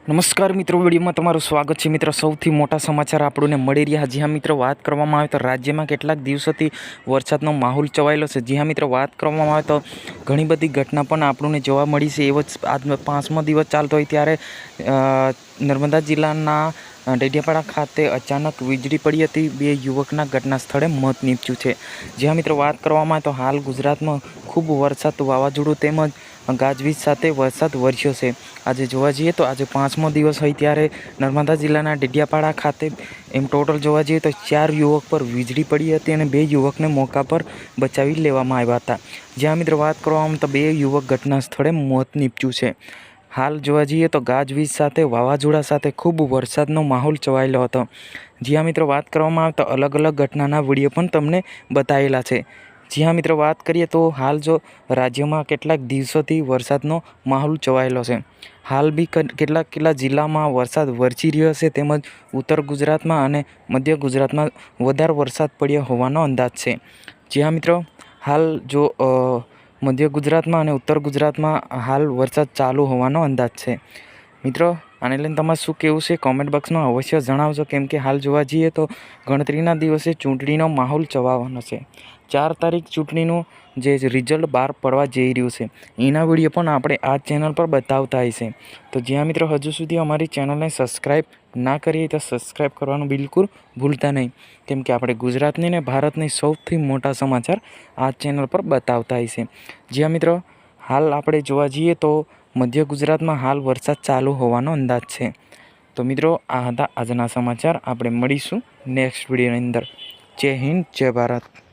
નમસ્કાર મિત્રો, વિડીયોમાં તમારું સ્વાગત છે। મિત્રો, સૌથી મોટા સમાચાર આપણને મળી રહ્યા। જી હા મિત્રો, વાત કરવામાં આવે તો રાજ્યમાં કેટલાક દિવસોથી વરસાદનો માહોલ છવાયેલો છે। જી હા મિત્રો, વાત કરવામાં આવે તો ઘણી બધી ઘટના પણ આપણને જોવા મળી છે। એવો જ આજ 5મો દિવસ ચાલતો હોય ત્યારે નર્મદા જિલ્લાના ડેડિયાપાડા ખાતે અચાનક વીજળી પડી હતી। 2 યુવકના ઘટના સ્થળે મોત નીપજ્યું છે। જી હા મિત્રો, વાત કરવામાં આવે તો હાલ ગુજરાતમાં ખૂબ વરસાદ, વાવાઝોડું તેમજ ગાજવીજ સાથે વરસાદ વરસ્યો છે। આજે જોવા જઈએ તો આજે 5મો દિવસ હોય ત્યારે નર્મદા જિલ્લાના ડેડિયાપાડા ખાતે એમ ટોટલ જોવા જઈએ તો 4 યુવક પર વીજળી પડી હતી અને 2 યુવકને મોકા પર બચાવી લેવામાં આવ્યા હતા। જ્યાં મિત્રો વાત કરવામાં તો 2 યુવક ઘટના સ્થળે મોત નીપજ્યું છે। હાલ જોવા જઈએ તો ગાજવીજ સાથે વાવાઝોડા સાથે ખૂબ વરસાદનો માહોલ છવાયેલો હતો। જ્યાં મિત્રો વાત કરવામાં આવે તો અલગ અલગ ઘટનાના વિડીયો પણ તમને બતાવેલા છે। જ્યાં મિત્રો વાત કરીએ તો હાલ જો રાજ્યમાં કેટલાક દિવસોથી વરસાદનો માહોલ છવાયેલો છે। હાલ બી કેટલાક જિલ્લામાં વરસાદ વરસી રહ્યો છે, તેમજ ઉત્તર ગુજરાતમાં અને મધ્ય ગુજરાતમાં વધારે વરસાદ પડ્યો હોવાનો અંદાજ છે। જ્યાં મિત્રો હાલ જો મધ્ય ગુજરાતમાં અને ઉત્તર ગુજરાતમાં હાલ વરસાદ ચાલુ હોવાનો અંદાજ છે। મિત્રો, આને લઈને તમારે શું કહેવું છે કોમેન્ટ બોક્સમાં અવશ્ય જણાવજો, કેમ કે હાલ જોવા જઈએ તો ગણતરીના દિવસે ચૂંટણીનો માહોલ છવાવાનો છે। 4 તારીખ ચૂંટણીનું જે રિઝલ્ટ બહાર પડવા જઈ રહ્યું છે, એના વિડીયો પણ આપણે આ ચેનલ પર બતાવતા હશે। તો જ્યાં મિત્રો હજુ સુધી અમારી ચેનલને સબસ્ક્રાઈબ ના કરીએ તો સબસ્ક્રાઈબ કરવાનું બિલકુલ ભૂલતા નહીં, કેમ કે આપણે ગુજરાતની ને ભારતની સૌથી મોટા સમાચાર આ ચેનલ પર બતાવતા હશે। જ્યાં મિત્રો હાલ આપણે જોવા જઈએ તો મધ્ય ગુજરાતમાં હાલ વરસાદ ચાલુ હોવાનો અંદાજ છે। તો મિત્રો, આ હતા આજના સમાચાર। આપણે મળીશું નેક્સ્ટ વિડીયોની અંદર। જય હિન્દ, જય ભારત।